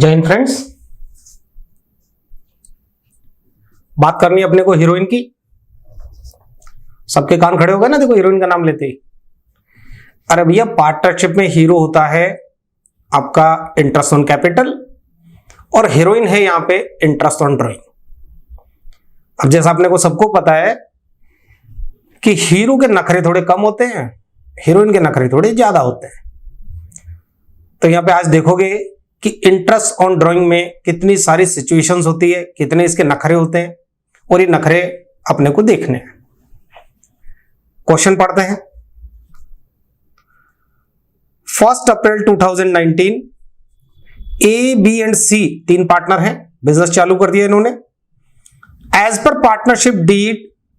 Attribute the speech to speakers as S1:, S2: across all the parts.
S1: जय हिंद फ्रेंड्स। बात करनी है अपने को हीरोइन की। सबके कान खड़े हो गए ना, देखो हीरोइन का नाम लेते ही। अरे भैया, पार्टनरशिप में हीरो होता है आपका इंटरेस्ट ऑन कैपिटल और हीरोइन है यहां पे इंटरेस्ट ऑन ड्राइंग। अब जैसा अपने को सबको पता है कि हीरो के नखरे थोड़े कम होते हैं, हीरोइन के नखरे थोड़े ज्यादा होते हैं। तो यहां पे आज देखोगे कि इंटरेस्ट ऑन ड्राइंग में कितनी सारी सिचुएशंस होती है, कितने इसके नखरे होते हैं और ये नखरे अपने को देखने हैं। क्वेश्चन पढ़ते हैं। 1 अप्रैल 2019 ए, बी एंड सी तीन पार्टनर हैं, बिजनेस चालू कर दिया इन्होंने। As per partnership deed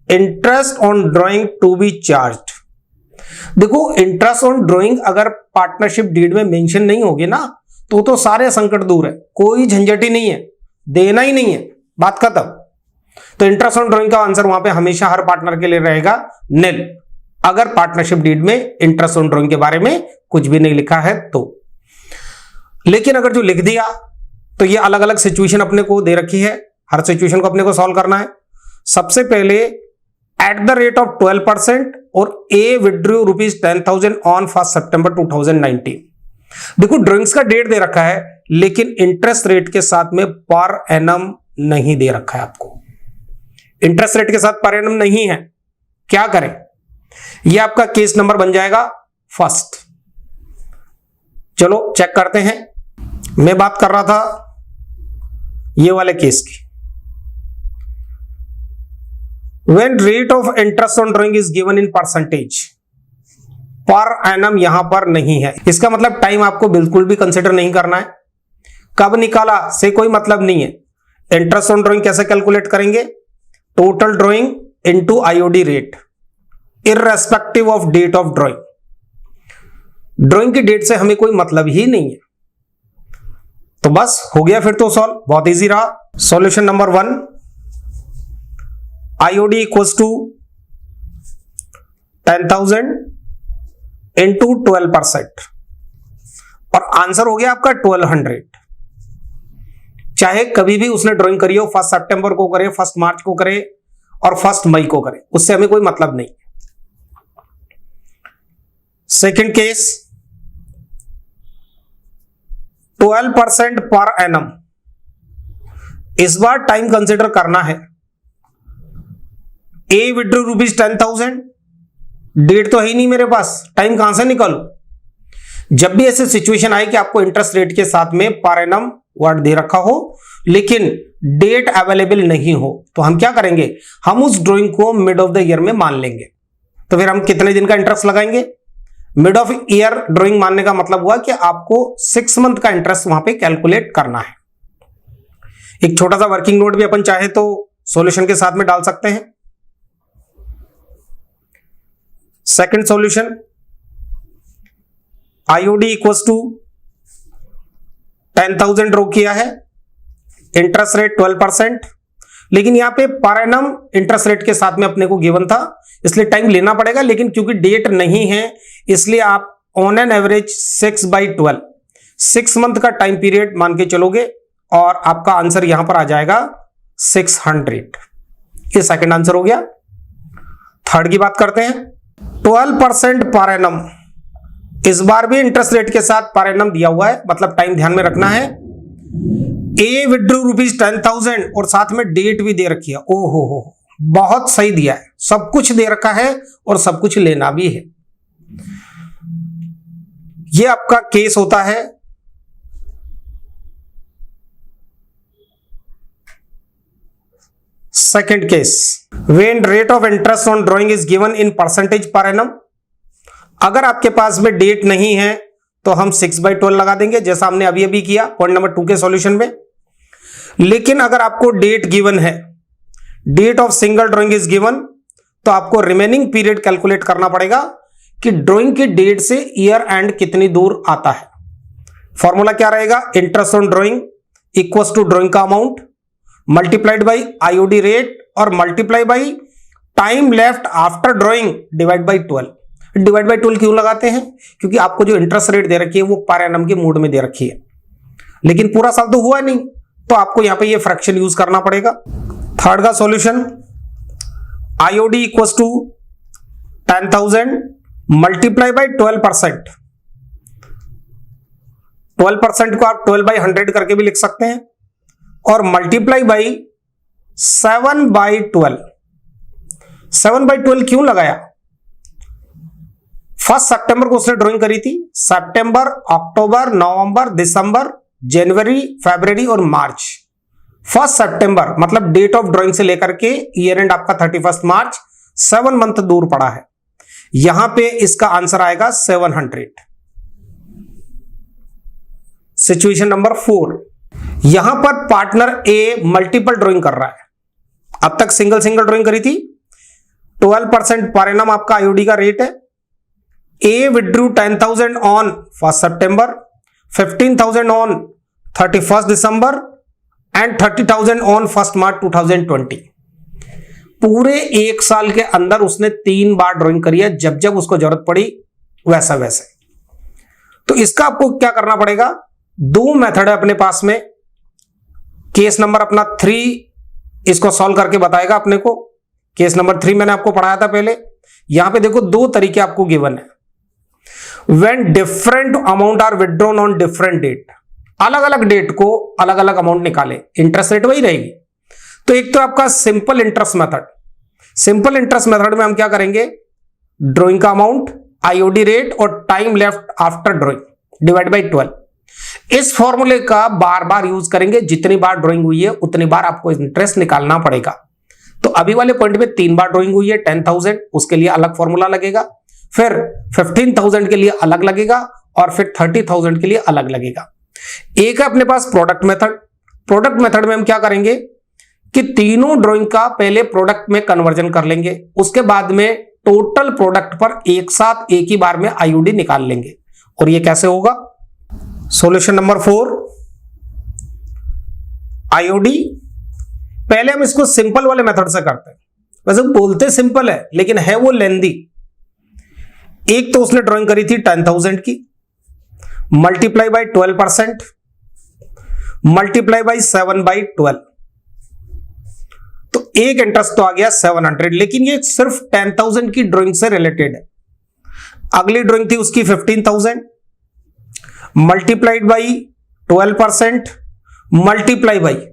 S1: interest on drawing to be charged. देखो, इंटरेस्ट ऑन ड्राइंग अगर पार्टनरशिप डीड में मेंशन नहीं होगी ना तो सारे संकट दूर है, कोई झंझट ही नहीं है, देना ही नहीं है, बात खत्म। तो इंटरेस्ट ऑन ड्राइंग का आंसर वहां पे हमेशा हर पार्टनर के लिए रहेगा निल, अगर पार्टनरशिप डीड में इंटरेस्ट ऑन ड्राइंग के बारे में कुछ भी नहीं लिखा है तो। लेकिन अगर जो लिख दिया तो ये अलग अलग सिचुएशन अपने को दे रखी है, हर सिचुएशन को अपने को सॉल्व करना है। सबसे पहले एट द रेट ऑफ 12% और ए विड्रू ₹10,000 ऑन 1 सितंबर 2019। देखो, ड्राइंग्स का डेट दे रखा है लेकिन इंटरेस्ट रेट के साथ में पर एनम नहीं दे रखा है। आपको इंटरेस्ट रेट के साथ पर एनम नहीं है, क्या करें? यह आपका केस नंबर बन जाएगा फर्स्ट। चलो चेक करते हैं। मैं बात कर रहा था ये वाले केस की। When rate of interest on drawing is given in percentage, per annum यहां पर नहीं है, इसका मतलब टाइम आपको बिल्कुल भी कंसिडर नहीं करना है। कब निकाला से कोई मतलब नहीं है। इंटरेस्ट ऑन ड्राइंग कैसे कैलकुलेट करेंगे? Total drawing into IOD rate irrespective of date of drawing. Drawing की डेट से हमें कोई मतलब ही नहीं है। तो बस हो गया फिर तो सॉल्व, बहुत इजी रहा। Solution number 1, IOD equals to 10,000 into 12% और आंसर हो गया आपका 1200। चाहे कभी भी उसने ड्राइंग करी हो, 1 सितंबर को करे, 1 मार्च को करे और 1 मई को करे, उससे हमें कोई मतलब नहीं। Second case, 12% per annum. इस बार टाइम कंसिडर करना है। ए विड्रू ₹10,000, डेट तो है ही नहीं मेरे पास, टाइम कहां से निकालूं? जब भी ऐसे सिचुएशन आए कि आपको इंटरेस्ट रेट के साथ में पर एनम वर्ड दे रखा हो लेकिन डेट अवेलेबल नहीं हो, तो हम क्या करेंगे? हम उस ड्राइंग को मिड ऑफ द ईयर में मान लेंगे। तो फिर हम कितने दिन का इंटरेस्ट लगाएंगे? मिड ऑफ ईयर ड्राइंग मानने का मतलब हुआ कि आपको 6 मंथ का इंटरेस्ट वहां पे कैलकुलेट करना है। एक छोटा सा वर्किंग नोट भी अपन चाहे तो सॉल्यूशन के साथ में डाल सकते हैं। Second solution, IOD equals to 10,000 draw किया है, इंटरेस्ट रेट 12%, लेकिन यहां पे पर एनम इंटरेस्ट रेट के साथ में अपने को गिवन था, इसलिए टाइम लेना पड़ेगा। लेकिन क्योंकि डेट नहीं है इसलिए आप ऑन एन एवरेज 6/12 6 मंथ का टाइम पीरियड मान के चलोगे और आपका आंसर यहां पर आ जाएगा 600। ये सेकंड आंसर हो गया। थर्ड की बात करते हैं। 12% पर एनम, इस बार भी इंटरेस्ट रेट के साथ पर एनम दिया हुआ है, मतलब टाइम ध्यान में रखना है। ए विड्रू ₹10,000 और साथ में डेट भी दे रखी है। ओहो हो, बहुत सही दिया है, सब कुछ दे रखा है और सब कुछ लेना भी है। ये आपका केस होता है second case, when rate of interest on drawing is given in percentage per annum. अगर आपके पास में डेट नहीं है तो हम 6/12 लगा देंगे, जैसा हमने अभी अभी किया पॉइंट नंबर 2 के सॉल्यूशन में। लेकिन अगर आपको डेट गिवन है, date of single drawing is given, तो आपको रिमेनिंग पीरियड कैलकुलेट करना पड़ेगा कि ड्राइंग की डेट से ईयर एंड कितनी दूर आता है। फॉर्मूला क्या रहेगा? Interest on drawing equals to drawing का amount multiplied by IOD rate और multiply by time left after drawing divide by 12। Divide by 12 क्यों लगाते हैं? क्योंकि आपको जो इंटरेस्ट रेट दे रखी है वो पर एनम के मूड में दे रखी है। लेकिन पूरा साल तो हुआ नहीं, तो आपको यहां पे ये फ्रैक्शन यूज करना पड़ेगा। थर्ड का solution, IOD equals to 10,000 multiply by 12%। 12% को आप 12/100 करके भी लिख सकते हैं, और मल्टीप्लाई बाई 7/12। 7/12 क्यों लगाया? 1 सितंबर को उसने ड्राइंग करी थी। सितंबर, अक्टूबर, नवंबर, दिसंबर, जनवरी, फरवरी और मार्च। 1 सितंबर मतलब डेट ऑफ ड्राइंग से लेकर के ईयर एंड आपका 31 मार्च, 7 मंथ दूर पड़ा है। यहां पे इसका आंसर आएगा 700। सिचुएशन नंबर 4, यहां पर पार्टनर ए मल्टीपल ड्राइंग कर रहा है। अब तक सिंगल सिंगल ड्राइंग करी थी। 12% पर एनम आपका आईओडी का रेट है। A withdrew 10,000 on 1 September, 15,000 on 31 December and 30,000 on 1 March 2020। पूरे एक साल के अंदर उसने 3 बार ड्राइंग करी है, जब जब उसको जरूरत पड़ी वैसा वैसे। तो इसका आपको क्या करना पड़ेगा? 2 मेथड है अपने पास में। केस नंबर अपना 3 इसको सॉल्व करके बताएगा अपने को। केस नंबर 3 मैंने आपको पढ़ाया था पहले। यहां पे देखो 2 तरीके आपको गिवन है। When different amount are withdrawn on different date, अलग अलग डेट को अलग अलग अमाउंट निकाले, इंटरेस्ट रेट वही रहेगी। तो एक तो आपका simple interest method. Simple interest method में हम क्या करेंगे? ड्राइंग का अमाउंट, आईओडी रेट और time left after drawing divide by 12। इस फॉर्मूले का बार बार यूज करेंगे। जितनी बार ड्राइंग हुई है उतनी बार आपको इंटरेस्ट निकालना पड़ेगा। तो अभी वाले पॉइंट में 3 बार ड्राइंग हुई है 10,000, उसके लिए अलग फॉर्मूला लगेगा। फिर 15,000 के लिए अलग लगेगा और फिर 30,000 के लिए अलग लगेगा। एक है अपने पास प्रोडक्ट मेथड। प्रोडक्ट मेथड में हम क्या करेंगे कि तीनों ड्राइंग का पहले प्रोडक्ट में कन्वर्जन कर लेंगे, उसके बाद में टोटल प्रोडक्ट पर एक साथ एक ही बार में आईओडी निकाल लेंगे। और ये कैसे होगा? Solution number 4, IOD. पहले हम इसको सिंपल वाले मेथड से करते हैं। वैसे बोलते सिंपल है लेकिन है वो लेंदी। एक तो उसने ड्राइंग करी थी 10,000 की, मल्टीप्लाई बाई 12%, मल्टीप्लाई बाई 7/12। तो एक इंटरेस्ट तो आ गया 700, लेकिन ये सिर्फ 10,000 की ड्राइंग से रिलेटेड है। अगली ड्राइंग थी उसकी 15,000, मल्टीप्लाइड बाई 12%, मल्टीप्लाई बाई,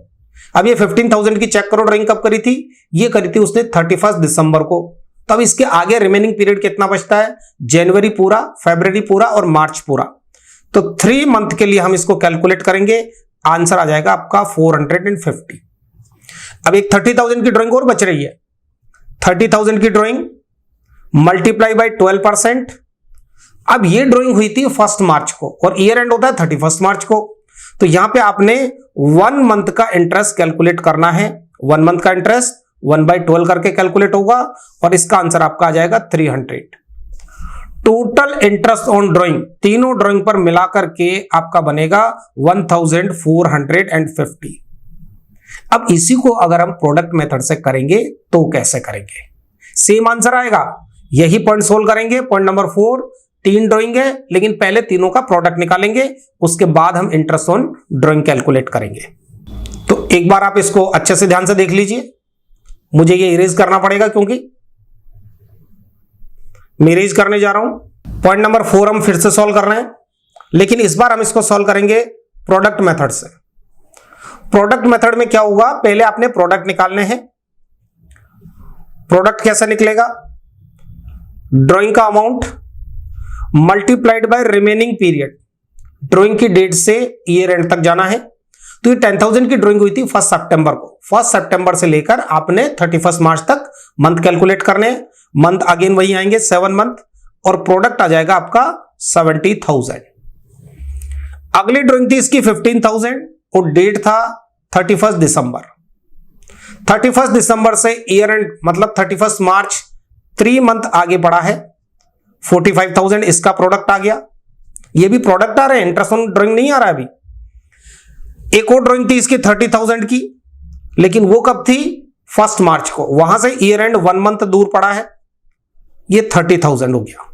S1: अब ये 15,000 की चेक करो ड्राइंग कब करी थी? ये करी थी उसने 31 दिसंबर को। तब इसके आगे रिमेनिंग पीरियड कितना बचता है? जनवरी पूरा, फरवरी पूरा और मार्च पूरा। तो 3 मंथ के लिए हम इसको कैलकुलेट करेंगे। आंसर आ जाएगा आपका 450। अब एक 30,000 की ड्राइंग और बच रही है। 30,000 की ड्राइंग मल्टीप्लाई बाई 12%। अब ये ड्राइंग हुई थी 1 मार्च को और ईयर एंड होता है 31 मार्च को। तो यहां पे आपने 1 मंथ का इंटरेस्ट कैलकुलेट करना है। 1 मंथ का इंटरेस्ट 1/12 करके कैलकुलेट होगा और इसका आंसर आपका आ जाएगा 300। टोटल इंटरेस्ट ऑन ड्राइंग तीनों ड्राइंग पर मिलाकर के आपका बनेगा 1450। अब इसी को अगर हम प्रोडक्ट मेथड से करेंगे तो कैसे करेंगे? सेम आंसर आएगा। यही पॉइंट सोल्व करेंगे। पॉइंट नंबर 4, 3 ड्राइंग है लेकिन पहले तीनों का प्रोडक्ट निकालेंगे, उसके बाद हम इंटरेस्ट ऑन ड्राइंग कैलकुलेट करेंगे। तो एक बार आप इसको अच्छे से ध्यान से देख लीजिए। मुझे ये इरेज करना पड़ेगा क्योंकि मैं इरेज करने जा रहा हूं। पॉइंट नंबर 4 हम फिर से सॉल्व कर रहे हैं, लेकिन इस बार हम इसको सॉल्व करेंगे प्रोडक्ट मेथड से। प्रोडक्ट मेथड में क्या होगा? पहले आपने प्रोडक्ट निकालने हैं। प्रोडक्ट कैसे निकलेगा? ड्राइंग का amount multiplied by remaining period. Drawing की डेट से ईयर एंड तक जाना है। तो ये 10,000 की ड्राइंग हुई थी 1 सितंबर को। 1 सितंबर से लेकर आपने 31 मार्च तक मंथ कैलकुलेट करने हैं। मंथ अगेन वही आएंगे 7 मंथ और प्रोडक्ट आ जाएगा आपका 70,000। अगली ड्राइंग थी इसकी 15,000 और डेट था 31 दिसंबर। 31 दिसंबर से ईयर एंड मतलब 31 मार्च 3 मंथ आगे बढ़ा है। 45,000 इसका प्रोडक्ट आ गया। ये भी प्रोडक्ट आ रहे हैं, इंटरेस्ट ऑन ड्राइंग नहीं आ रहा है अभी। एक और ड्राइंग थी इसकी 30,000 की, लेकिन वो कब थी? 1 मार्च को। वहां से ईयर एंड 1 मंथ दूर पड़ा है। ये 30,000 हो गया।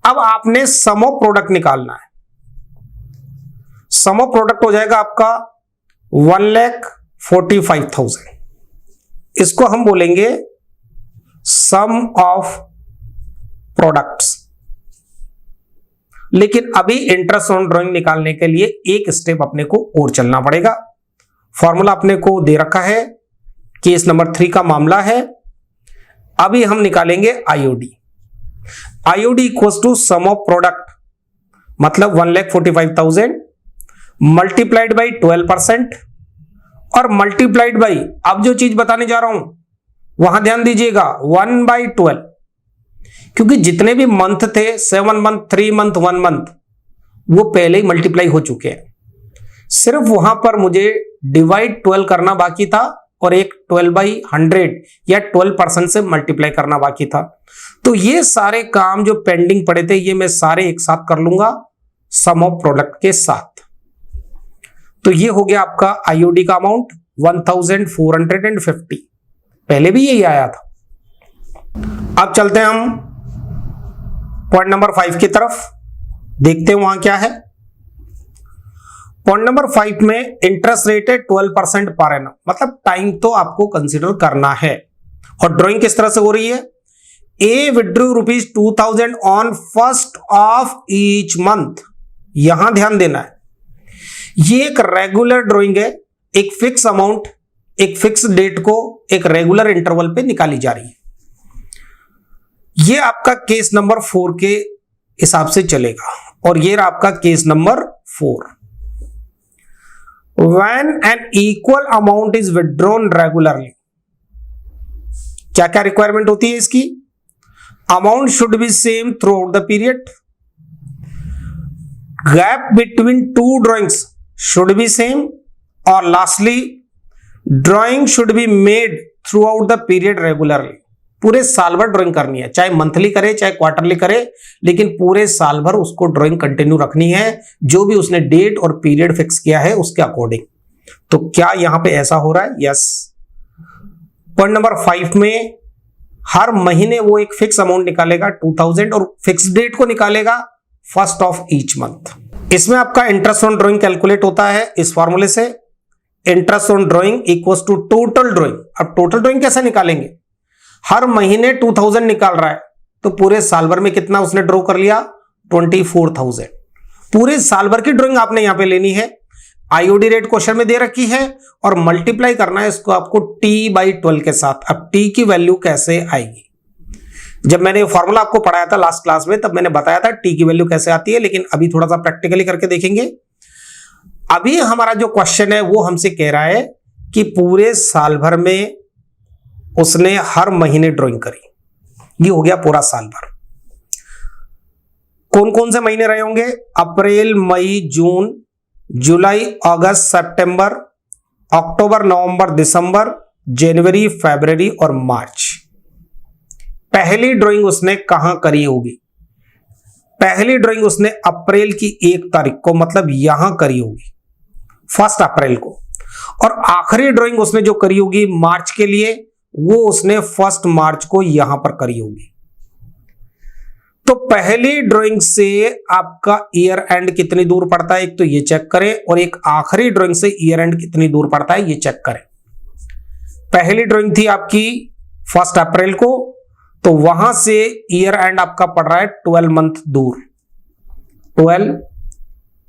S1: अब आपने सम ऑफ प्रोडक्ट निकालना है। सम ऑफ प्रोडक्ट हो जाएगा आपका 1,45,000। इसको हम बोलेंगे सम ऑफ प्रोडक्ट्स। लेकिन अभी इंटरेस्ट ऑन ड्राइंग निकालने के लिए एक स्टेप अपने को और चलना पड़ेगा। फॉर्मूला अपने को दे रखा है, केस नंबर 3 का मामला है। अभी हम निकालेंगे IOD. IOD equals to sum of product, मतलब 1,45,000 मल्टीप्लाइड बाई 12% और मल्टीप्लाइड बाई, अब जो चीज बताने जा रहा हूं वहां ध्यान दीजिएगा, 1/12, क्योंकि जितने भी मंथ थे 7 मंथ, 3 मंथ, 1 मंथ, वो पहले ही मल्टीप्लाई हो चुके हैं। सिर्फ वहां पर मुझे डिवाइड 12 करना बाकी था और एक 12/100 या 12% से मल्टीप्लाई करना बाकी था। तो ये सारे काम जो पेंडिंग पड़े थे ये मैं सारे एक साथ कर लूंगा सम ऑफ प्रोडक्ट के साथ। तो ये हो गया आपका आईओडी का अमाउंट 1,450। पहले भी यही आया था। अब चलते हैं हम पॉइंट नंबर 5 की तरफ, देखते हैं वहां क्या है। पॉइंट नंबर 5 में इंटरेस्ट रेट है 12% पर एनम, मतलब टाइम तो आपको कंसीडर करना है। और ड्राइंग किस तरह से हो रही है, A withdrew ₹2,000 on 1st of each month. यहां ध्यान देना है, ये एक रेगुलर ड्राइंग है, एक फिक्स अमाउंट एक फिक्स डेट को एक रेगुलर इंटरवल पे निकाली जा रही है। ये आपका केस नंबर 4 के हिसाब से चलेगा और ये आपका case number 4। When an equal amount is withdrawn regularly, क्या क्या रिक्वायरमेंट होती है इसकी, amount should be same throughout the period, gap between two drawings should be same, और lastly drawing should be made throughout the period regularly. पूरे साल भर drawing करनी है, चाहे मंथली करे चाहे क्वार्टरली करे, लेकिन पूरे साल भर उसको ड्राइंग कंटिन्यू रखनी है, जो भी उसने डेट और पीरियड फिक्स किया है उसके अकॉर्डिंग। तो क्या यहां पे ऐसा हो रहा है, यस। पॉइंट नंबर 5 में हर महीने वो एक फिक्स अमाउंट निकालेगा 2,000 और फिक्स डेट को निकालेगा 1st ऑफ ईच मंथ। इसमें आपका इंटरेस्ट ऑन ड्राइंग कैलकुलेट होता है इस फॉर्मूले से, interest on drawing equals to total drawing. अब टोटल ड्राइंग कैसे निकालेंगे, हर महीने 2,000 निकाल रहा है तो पूरे साल भर में कितना उसने ड्रॉ कर लिया, 24,000। पूरे साल भर की ड्राइंग आपने यहां पे लेनी है, आईओडी रेट क्वेश्चन में दे रखी है और मल्टीप्लाई करना है इसको आपको t/12 के साथ। अब t की वैल्यू कैसे आएगी, जब मैंने फॉर्मूला आपको पढ़ाया था लास्ट क्लास में तब मैंने बताया था t की वैल्यू कैसे आती है, लेकिन अभी थोड़ा सा प्रैक्टिकली करके देखेंगे। अभी हमारा जो क्वेश्चन है वो हमसे कह रहा है कि पूरे साल भर में उसने हर महीने ड्राइंग करी, ये हो गया पूरा साल भर। कौन कौन से महीने रहे होंगे, अप्रैल, मई, जून, जुलाई, अगस्त, सितंबर, अक्टूबर, नवंबर, दिसंबर, जनवरी, फरवरी और मार्च। पहली ड्राइंग उसने कहां करी होगी, पहली ड्राइंग उसने अप्रैल की 1 तारीख को, मतलब यहां करी होगी 1 अप्रैल को, और आखिरी ड्राइंग उसने जो करी होगी मार्च के लिए वो उसने 1 मार्च को यहां पर करी होगी। तो पहली ड्राइंग से आपका ईयर एंड कितनी दूर पड़ता है, एक तो ये चेक करें, और एक आखिरी ड्राइंग से ईयर एंड कितनी दूर पड़ता है ये चेक करें। पहली ड्राइंग थी आपकी 1 अप्रैल को, तो वहां से ईयर एंड आपका पड़ रहा है 12 मंथ दूर, 12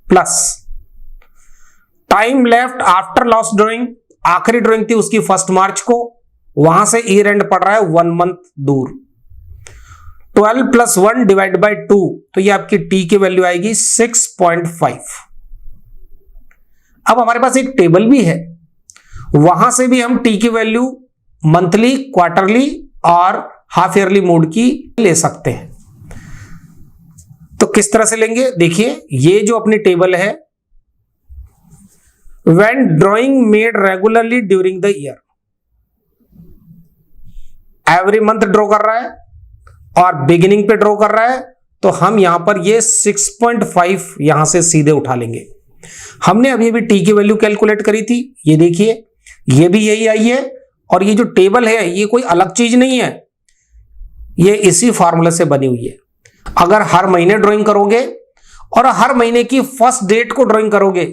S1: plus time left after last drawing, आखिरी ड्राइंग थी उसकी 1 मार्च को, वहां से ईयर एंड पड़ रहा है 1 मंथ दूर। 12 + 1 / 2, तो ये आपकी टी की वैल्यू आएगी 6.5। अब हमारे पास एक टेबल भी है, वहां से भी हम टी की वैल्यू मंथली, क्वार्टरली और हाफ ईयरली मोड की ले सकते हैं। तो किस तरह से लेंगे, देखिए ये जो अपनी टेबल है, when drawing made regularly during the year, every month draw कर रहा है और बिगिनिंग पे ड्रॉ कर रहा है, तो हम यहां पर ये 6.5 यहां से सीधे उठा लेंगे। हमने अभी अभी टी की वैल्यू कैलकुलेट करी थी, ये देखिए ये भी यही आई है, और ये जो टेबल है ये कोई अलग चीज नहीं है, ये इसी फॉर्मूले से बनी हुई है। अगर हर महीने ड्राइंग करोगे और हर महीने की फर्स्ट डेट को ड्राइंग करोगे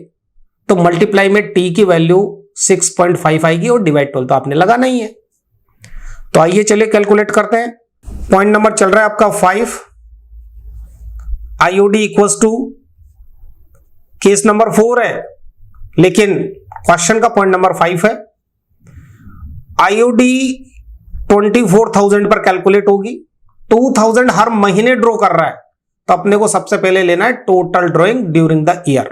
S1: तो मल्टीप्लाई में टी की वैल्यू 6.5 आएगी और डिवाइड 12 तो आपने लगाना ही है। तो आइए चलिए कैलकुलेट करते हैं। पॉइंट नंबर चल रहा है आपका 5, IOD equals to, case number 4 है लेकिन क्वेश्चन का पॉइंट नंबर 5 है। आईओडी 24,000 पर कैलकुलेट होगी, 2,000 हर महीने ड्रॉ कर रहा है तो अपने को सबसे पहले लेना है total drawing during the year,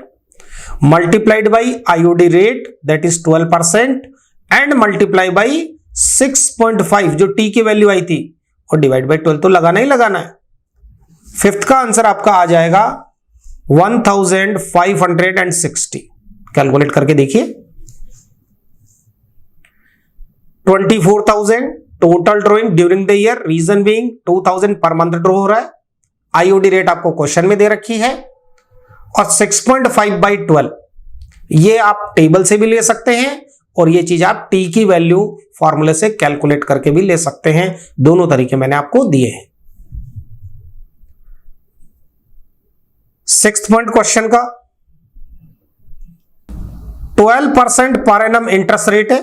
S1: multiplied by IOD rate that is 12% and multiply by 6.5 जो टी की वैल्यू आई थी और डिवाइड बाई 12 तो लगाना ही लगाना है। फिफ्थ का आंसर आपका आ जाएगा 1560। कैलकुलेट करके देखिए, 24,000 total drawing during the year, reason being 2,000 per month draw हो रहा है, आईओडी रेट आपको क्वेश्चन में दे रखी है और 6.5 बाई 12 ये आप टेबल से भी ले सकते हैं और ये चीज आप टी की वैल्यू फॉर्मूले से कैलकुलेट करके भी ले सकते हैं। दोनों तरीके मैंने आपको दिए हैं। 6th पॉइंट क्वेश्चन का 12% पर एनम इंटरेस्ट रेट है।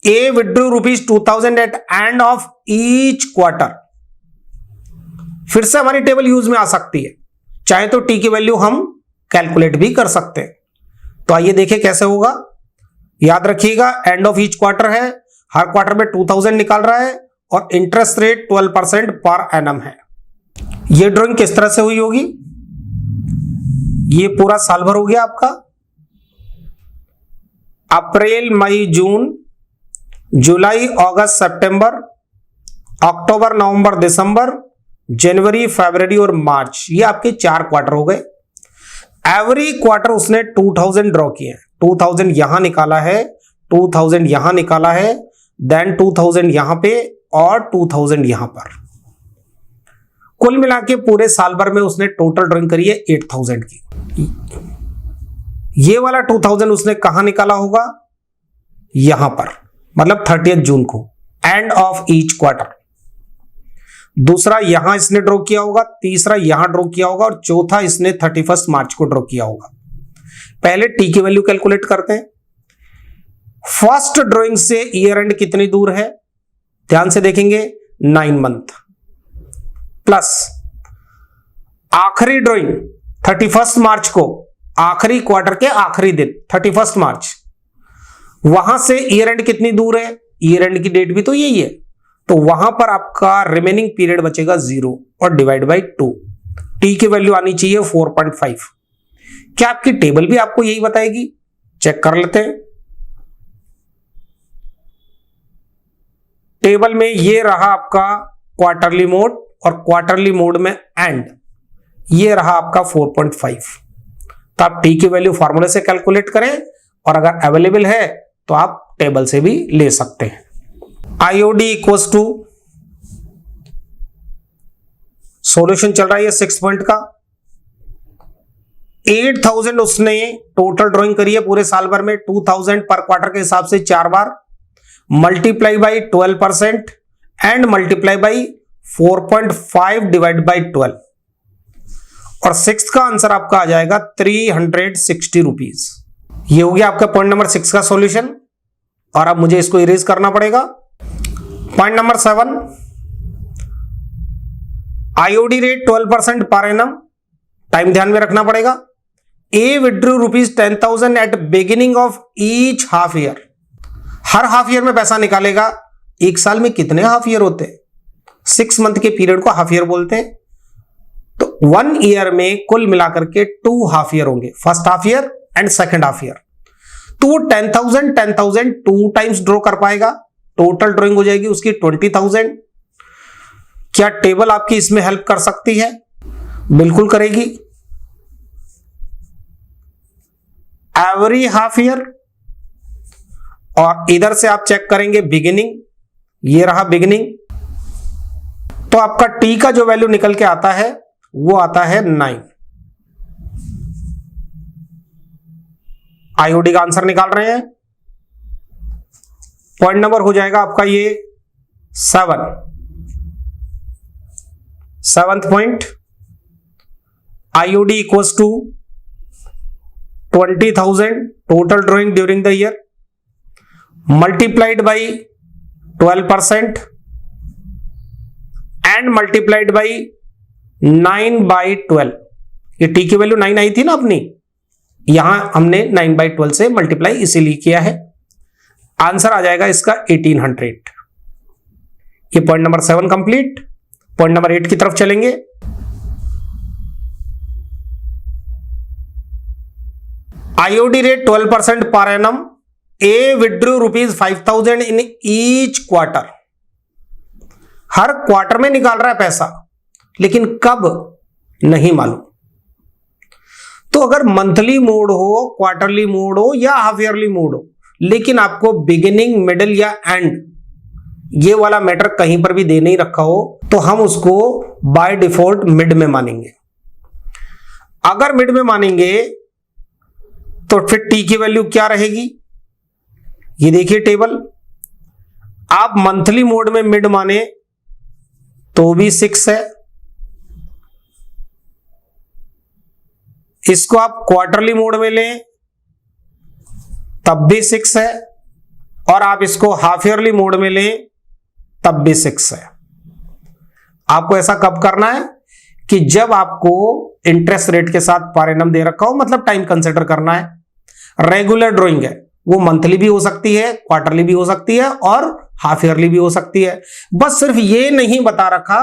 S1: A withdrew ₹2,000 at end of each quarter. फिर से हमारी टेबल यूज में आ सकती है, चाहे तो टी की वैल्यू हम कैलकुलेट भी कर सकते हैं। तो आइए देखें कैसे होगा। याद रखिएगा एंड ऑफ ईच क्वार्टर है, हर क्वार्टर में 2,000 निकाल रहा है और इंटरेस्ट रेट 12% पर एनम है। ये ड्राइंग किस तरह से हुई होगी, ये पूरा साल भर हो गया आपका, अप्रैल मई जून जुलाई अगस्त सितंबर अक्टूबर नवंबर दिसंबर जनवरी फरवरी और मार्च, ये आपके 4 क्वार्टर हो गए। एवरी क्वार्टर उसने 2,000 ड्रॉ किए हैं, 2,000 यहां निकाला है, 2,000 यहां निकाला है, देन 2,000 यहां पे और 2,000 यहां पर। कुल मिला के पूरे साल भर में उसने टोटल ड्रॉइंग करी है 8,000 की। ये वाला 2,000 उसने कहां निकाला होगा, यहां पर, मतलब 30 जून को, एंड ऑफ ईच क्वार्टर। दूसरा यहां इसने ड्रॉ किया होगा, तीसरा यहां ड्रॉ किया होगा और चौथा इसने 31 मार्च को ड्रॉ किया होगा। पहले टी की वैल्यू कैलकुलेट करते हैं। फर्स्ट ड्रॉइंग से ईयर एंड कितनी दूर है, ध्यान से देखेंगे 9 मंथ, प्लस आखिरी ड्रॉइंग 31 मार्च को, आखिरी क्वार्टर के आखिरी दिन 31 मार्च, वहां से ईयर एंड कितनी दूर है, ईयर एंड की डेट भी तो यही है, तो वहां पर आपका रिमेनिंग पीरियड बचेगा 0 और डिवाइड बाई 2। टी की वैल्यू आनी चाहिए 4.5। क्या आपकी टेबल भी आपको यही बताएगी, चेक कर लेते हैं। टेबल में ये रहा आपका क्वार्टरली मोड और क्वार्टरली मोड में एंड, ये रहा आपका 4.5। तो आप टी की वैल्यू फॉर्मूले से कैलकुलेट करें और अगर अवेलेबल है तो आप टेबल से भी ले सकते हैं। आईओडी इक्वल्स टू, सॉल्यूशन चल रहा है 6 पॉइंट का, 8,000 उसने टोटल ड्राइंग करी है पूरे साल भर में, 2,000 पर क्वार्टर के हिसाब से 4 बार, multiply by 12% and multiply by 4.5 divide by 12 और 6th का आंसर आपका आ जाएगा 360 रुपीज। ये हो गया आपका पॉइंट नंबर 6 का सॉल्यूशन और अब मुझे इसको इरेज करना पड़ेगा। Point number 7, IOD rate 12% per annum, time ध्यान में रखना पड़ेगा। A withdrew ₹10,000 at beginning of each half year, हर हाफ ईयर में पैसा निकालेगा। एक साल में कितने हाफ ईयर होते हैं, 6 मंथ के पीरियड को हाफ ईयर बोलते हैं, तो 1 ईयर में कुल मिलाकर के 2 हाफ ईयर होंगे, first half year and second half year. तो वो 10,000 2 टाइम्स ड्रॉ कर पाएगा, टोटल ड्रॉइंग हो जाएगी उसकी 20,000। क्या टेबल आपकी इसमें हेल्प कर सकती है, बिल्कुल करेगी। एवरी हाफ ईयर, और इधर से आप चेक करेंगे बिगिनिंग, ये रहा बिगिनिंग, तो आपका टी का जो वैल्यू निकल के आता है वो आता है 9। आईओडी का आंसर निकाल रहे हैं, पॉइंट नंबर हो जाएगा आपका ये 7th point. IOD equals to 20,000 total drawing during the year multiplied by 12% and multiplied by 9/12। ये टी की वैल्यू 9 आई थी ना अपनी, यहां हमने 9/12 से मल्टीप्लाई इसीलिए किया है। आंसर आ जाएगा इसका 1800। ये point number 7 complete. Point number 8 की तरफ चलेंगे। IOD rate 12% per annum. A withdrew ₹5,000 in each quarter. Her quarter में निकाल रहा है पैसा, लेकिन कब नहीं मालूम। तो अगर मंथली मोड हो, क्वार्टरली मोड हो या हाफ ईयरली मोड हो, लेकिन आपको बिगिनिंग, मिडिल या एंड ये वाला मैटर कहीं पर भी दे नहीं रखा हो, तो हम उसको बाय डिफॉल्ट मिड में मानेंगे। अगर मिड में मानेंगे तो फिर टी की वैल्यू क्या रहेगी, ये देखिए टेबल। आप मंथली मोड में मिड माने तो भी 6 है, इसको आप क्वार्टरली मोड में लें तब भी 6 है, और आप इसको हाफ ईयरली मोड में लें तब भी 6 है। आपको ऐसा कब करना है कि जब आपको इंटरेस्ट रेट के साथ पर एनम दे रखा हो, मतलब टाइम कंसिडर करना है। रेगुलर ड्राइंग है, वो मंथली भी हो सकती है, क्वार्टरली भी हो सकती है और हाफ ईयरली भी हो सकती है। बस सिर्फ ये नहीं बता रखा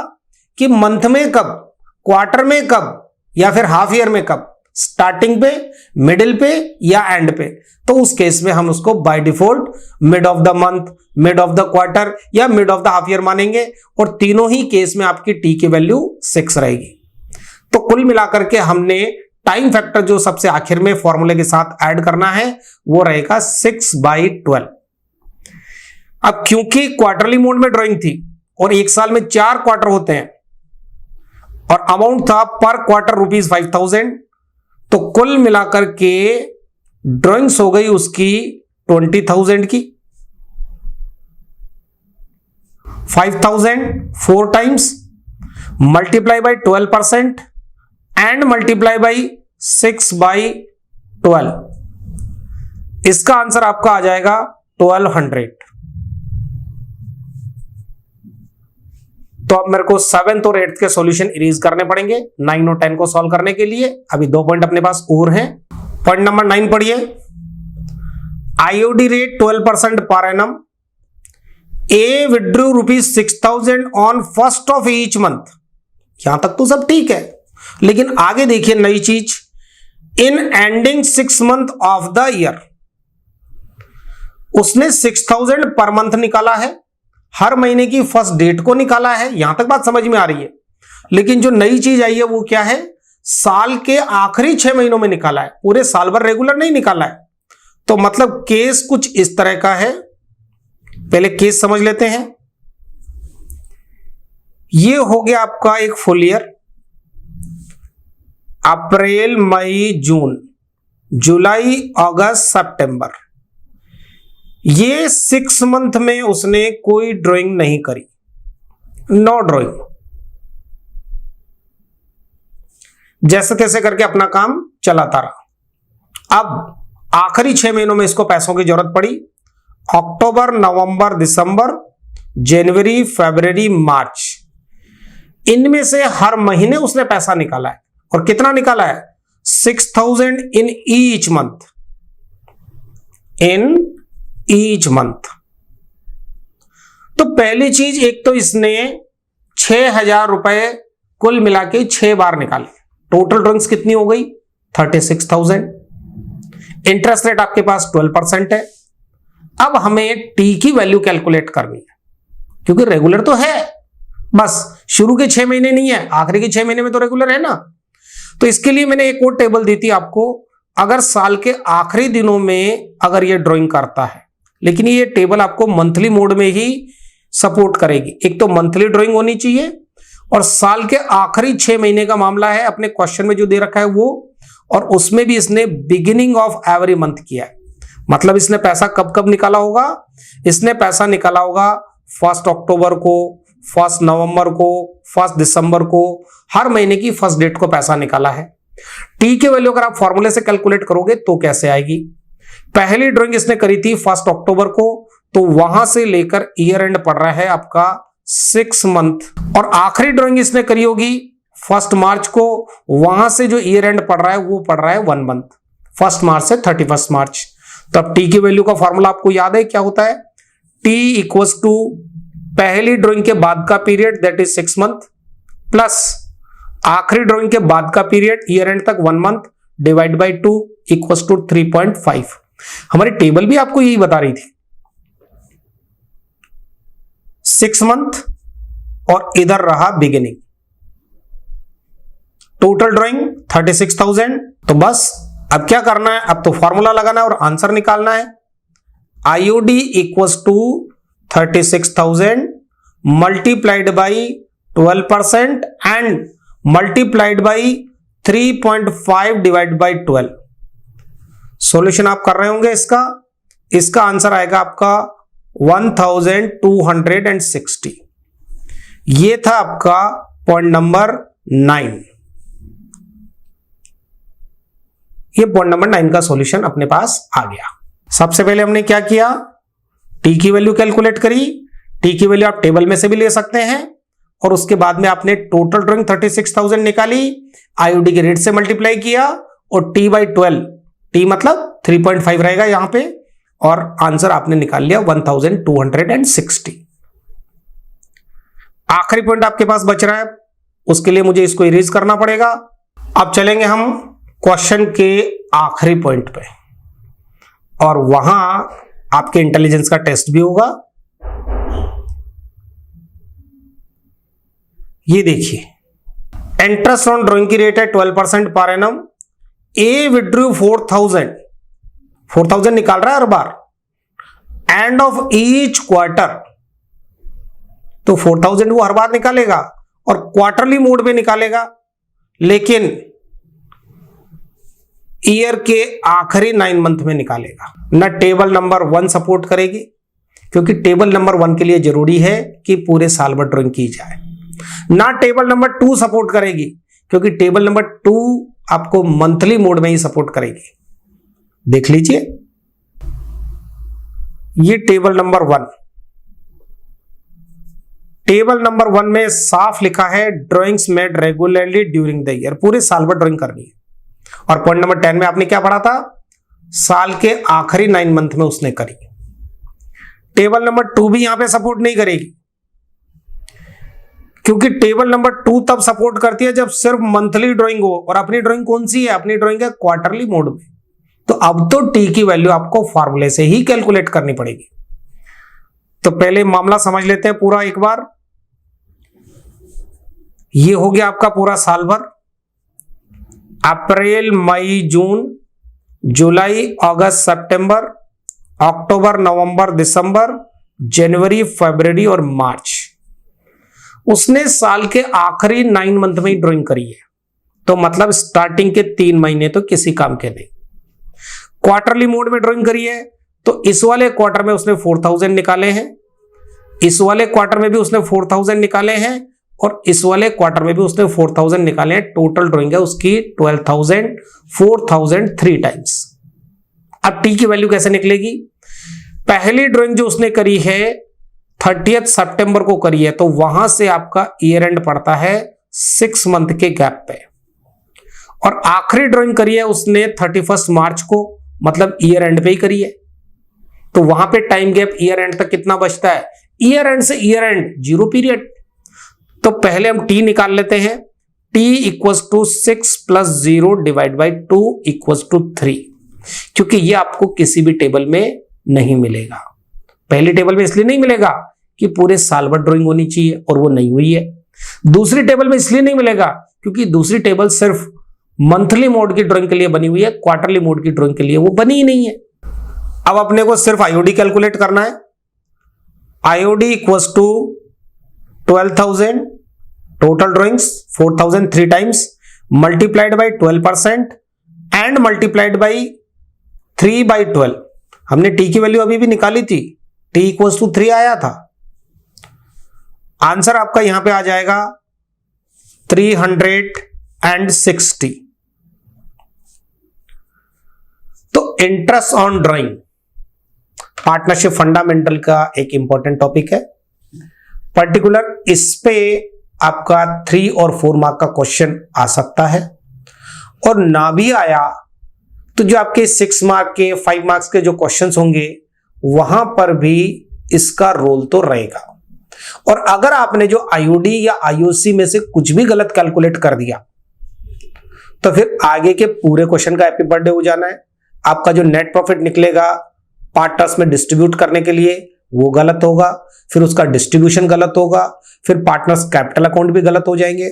S1: कि मंथ में कब, क्वार्टर में कब या फिर हाफ ईयर में कब, स्टार्टिंग पे, मिडिल पे या एंड पे। तो उस केस में हम उसको by default mid of the month, mid of the quarter या mid of the half year मानेंगे, और तीनों ही केस में आपकी टी की वैल्यू 6 रहेगी। तो कुल मिलाकर के हमने टाइम फैक्टर जो सबसे आखिर में फॉर्मूले के साथ ऐड करना है वो रहेगा 6/12। अब क्योंकि क्वार्टरली मोड में ड्राइंग थी और एक साल में 4 क्वार्टर होते हैं और अमाउंट था पर क्वार्टर ₹5,000, तो कुल मिलाकर के ड्राइंग्स हो गई उसकी 20,000 की। 5,000 4 times multiply by 12% and multiply by 6/12। इसका आंसर आपका आ जाएगा 1200। तो अब मेरे को 7th और 8th के सॉल्यूशन इरेज करने पड़ेंगे 9 और 10 को सॉल्व करने के लिए। अभी 2 पॉइंट अपने पास और हैं। पॉइंट नंबर 9 पढ़िए। IOD rate 12% per annum. A withdrew ₹6,000 on first of each month. यहां तक तो सब ठीक है, लेकिन आगे देखिए नई चीज, in ending 6 month of the year. उसने 6,000 पर मंथ निकाला है, हर महीने की फर्स्ट डेट को निकाला है। यहां तक बात समझ में आ रही है, लेकिन जो नई चीज आई है वो क्या है, साल के आखिरी 6 महीनों में निकाला है, पूरे साल भर रेगुलर नहीं निकाला है। तो मतलब केस कुछ इस तरह का है। पहले केस समझ लेते हैं। ये हो गया आपका एक फुल ईयर, अप्रैल, मई, जून, जुलाई, अगस्त, सितंबर। ये 6 मंथ में उसने कोई ड्राइंग नहीं करी, नो ड्राइंग। जैसे तैसे करके अपना काम चलाता रहा। अब आखिरी 6 महीनों में इसको पैसों की जरूरत पड़ी। अक्टूबर, नवंबर, दिसंबर, जनवरी, फरवरी, मार्च, इनमें से हर महीने उसने पैसा निकाला है। और कितना निकाला है, 6,000 in each month, in each month. तो पहली चीज, एक तो इसने 6,000 रुपए कुल मिला के 6 बार निकाले। टोटल ड्राइंग्स कितनी हो गई, 36,000। इंटरेस्ट रेट आपके पास 12% है। अब हमें टी की वैल्यू कैलकुलेट करनी है, क्योंकि रेगुलर तो है, बस शुरू के 6 महीने नहीं है, आखिरी के 6 महीने में तो रेगुलर है ना। तो इसके लिए मैंने एक और टेबल दी थी आपको। अगर साल के आखिरी दिनों में अगर ये ड्राइंग करता है, लेकिन ये टेबल आपको मंथली मोड में ही सपोर्ट करेगी। एक तो मंथली ड्राइंग होनी चाहिए, और साल के आखिरी 6 महीने का मामला है, अपने क्वेश्चन में जो दे रखा है वो, और उसमें भी इसने बिगिनिंग ऑफ एवरी मंथ किया है। मतलब इसने पैसा कब कब निकाला होगा, इसने पैसा निकाला होगा 1 अक्टूबर को, 1 नवंबर को, 1 दिसंबर को, हर महीने की फर्स्ट डेट को पैसा निकाला है। टी की वैल्यू अगर आप फॉर्मूले से कैलकुलेट करोगे तो कैसे आएगी? पहली ड्राइंग इसने करी थी 1 अक्टूबर को, तो वहां से लेकर ईयर एंड पड़ रहा है आपका 6 मंथ, और आखिरी ड्राइंग इसने करी होगी 1 मार्च को, वहां से जो ईयर एंड पड़ रहा है वो पड़ रहा है 1 मंथ, 1 मार्च से 31 मार्च। तो अब टी की वैल्यू का फॉर्मूला आपको याद है क्या होता है? टी इक्वल्स टू पहली ड्राइंग के बाद का period that is 6 month plus आखिरी ड्राइंग के बाद का पीरियड ईयर एंड तक 1 month divide by 2 equals to 3.5। हमारी टेबल भी आपको यही बता रही थी, 6 मंथ और इधर रहा बिगिनिंग। Total drawing 36,000। तो बस अब क्या करना है, अब तो फॉर्मूला लगाना है और आंसर निकालना है। IOD equals to 36,000 multiplied by 12% and multiplied by 3.5 divide by 12। Solution आप कर रहे होंगे इसका आंसर आएगा आपका 1260। ये था आपका पॉइंट नंबर 9। ये पॉइंट नंबर 9 का सॉल्यूशन अपने पास आ गया। सबसे पहले हमने क्या किया, टी की वैल्यू कैलकुलेट करी। टी की वैल्यू आप टेबल में से भी ले सकते हैं, और उसके बाद में आपने टोटल ड्राइंग 36,000 निकाली, आईओडी के रेट से मल्टीप्लाई किया और टी बाई 12, टी मतलब 3.5 रहेगा यहां पे, और आंसर आपने निकाल लिया 1260। आखिरी पॉइंट आपके पास बच रहा है, उसके लिए मुझे इसको इरेज करना पड़ेगा। अब चलेंगे हम क्वेश्चन के आखिरी पॉइंट पे, और वहां आपके इंटेलिजेंस का टेस्ट भी होगा। ये देखिए, इंटरेस्ट ऑन ड्राइंग की रेट है 12% पर एनम। ए विड्रू 4,000 निकाल रहा है हर बार, एंड ऑफ ईच क्वार्टर। तो 4,000 वो हर बार निकालेगा और क्वार्टरली मोड में निकालेगा, लेकिन ईयर के आखिरी 9 मंथ में निकालेगा। ना टेबल नंबर 1 सपोर्ट करेगी, क्योंकि टेबल नंबर 1 के लिए जरूरी है कि पूरे साल भर ड्राइंग की जाए। ना टेबल नंबर 2 सपोर्ट करेगी, क्योंकि टेबल नंबर 2 आपको मंथली मोड में ही सपोर्ट करेगी। देख लीजिए, ये टेबल नंबर 1। टेबल नंबर 1 में साफ लिखा है drawings made regularly during the year, पूरे साल भर ड्राइंग करनी है। और पॉइंट नंबर 10 में आपने क्या पढ़ा था, साल के आखिरी 9 मंथ में उसने करी। टेबल नंबर 2 भी यहां पे सपोर्ट नहीं करेगी, क्योंकि टेबल नंबर 2 तब सपोर्ट करती है जब सिर्फ मंथली ड्राइंग हो, और अपनी ड्राइंग कौन सी है, अपनी ड्राइंग है क्वार्टरली मोड में। तो अब तो टी की वैल्यू आपको फॉर्मूले से ही कैलकुलेट करनी पड़ेगी। तो पहले मामला समझ लेते हैं पूरा एक बार। ये हो गया आपका पूरा साल भर, अप्रैल मई जून जुलाई अगस्त सितंबर अक्टूबर नवंबर दिसंबर जनवरी फरवरी और मार्च। उसने साल के आखिरी 9 मंथ में ही ड्राइंग करी है, तो मतलब स्टार्टिंग के 3 महीने तो किसी काम के नहीं। क्वार्टरली मोड में ड्राइंग करी है, तो इस वाले क्वार्टर में उसने 4,000 निकाले हैं, इस वाले क्वार्टर में भी उसने 4,000 निकाले हैं, और इस वाले क्वार्टर में भी उसने 4,000 निकाले हैं। टोटल ड्राइंग है उसकी 12,000, 4,000 3 टाइम्स। अब टी की वैल्यू कैसे निकलेगी? पहली ड्राइंग जो उसने करी है 30 सितंबर को करी है, तो वहां से आपका ईयर एंड पड़ता है 6 मंथ के गैप पे, और आखिरी ड्राइंग करी है उसने 31 मार्च को, मतलब ईयर एंड पे ही करी है। तो वहां पे टाइम गैप ईयर एंड तक कितना बचता है? ईयर एंड से ईयर एंड 0 पीरियड। तो पहले हम टी निकाल लेते हैं। T equals to 6 plus 0 divide by 2 equals to 3, क्योंकि ये आपको किसी भी टेबल में नहीं मिलेगा। पहली टेबल में इसलिए नहीं मिलेगा कि पूरे साल भर ड्राइंग होनी चाहिए, और वो नहीं हुई है। दूसरी टेबल में इसलिए नहीं मिलेगा क्योंकि दूसरी टेबल सिर्फ मंथली मोड की ड्राइंग के लिए बनी हुई है, क्वार्टरली मोड की ड्राइंग के लिए वो बनी ही नहीं है। अब अपने को सिर्फ आईओडी कैलकुलेट करना है। IOD equals to 12,000 total drawings 4,000 3 times multiplied by 12% and multiplied by 3/12। हमने टी की वैल्यू अभी भी निकाली थी, टी इक्वल्स टू 3 आया था। आंसर आपका यहां पे आ जाएगा 360। Interest on drawing partnership fundamental का एक इंपॉर्टेंट टॉपिक है। पर्टिकुलर इस पे आपका 3 और 4 मार्क का क्वेश्चन आ सकता है, और ना भी आया तो जो आपके 6 मार्क के 5 मार्क्स के जो क्वेश्चंस होंगे वहां पर भी इसका रोल तो रहेगा। और अगर आपने जो आईओडी या आईओसी में से कुछ भी गलत कैलकुलेट कर दिया तो फिर आगे के पूरे क्वेश्चन का हैप्पी बर्थडे हो जाना है। आपका जो नेट प्रॉफिट निकलेगा पार्टनर्स में डिस्ट्रीब्यूट करने के लिए वो गलत होगा, फिर उसका डिस्ट्रीब्यूशन गलत होगा, फिर पार्टनर्स कैपिटल अकाउंट भी गलत हो जाएंगे।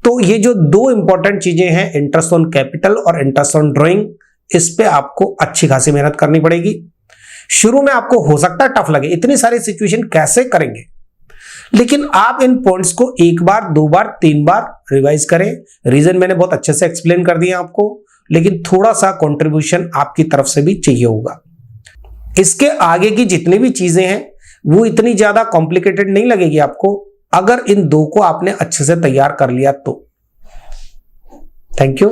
S1: तो ये जो 2 इंपॉर्टेंट चीजें हैं, इंटरेस्ट ऑन कैपिटल और इंटरेस्ट ऑन ड्राइंग, इस पे आपको अच्छी खासी मेहनत करनी पड़ेगी। शुरू में आपको हो सकता है टफ लगे, इतनी सारी सिचुएशन कैसे करेंगे, लेकिन आप इन पॉइंट्स को 1 बार 2 बार 3 बार रिवाइज करें। रीजन मैंने बहुत अच्छे से एक्सप्लेन कर दिया आपको, लेकिन थोड़ा सा कंट्रीब्यूशन आपकी तरफ से भी चाहिए होगा। इसके आगे की जितनी भी चीजें हैं वो इतनी ज्यादा कॉम्प्लिकेटेड नहीं लगेगी आपको, अगर इन 2 को आपने अच्छे से तैयार कर लिया तो। Thank you.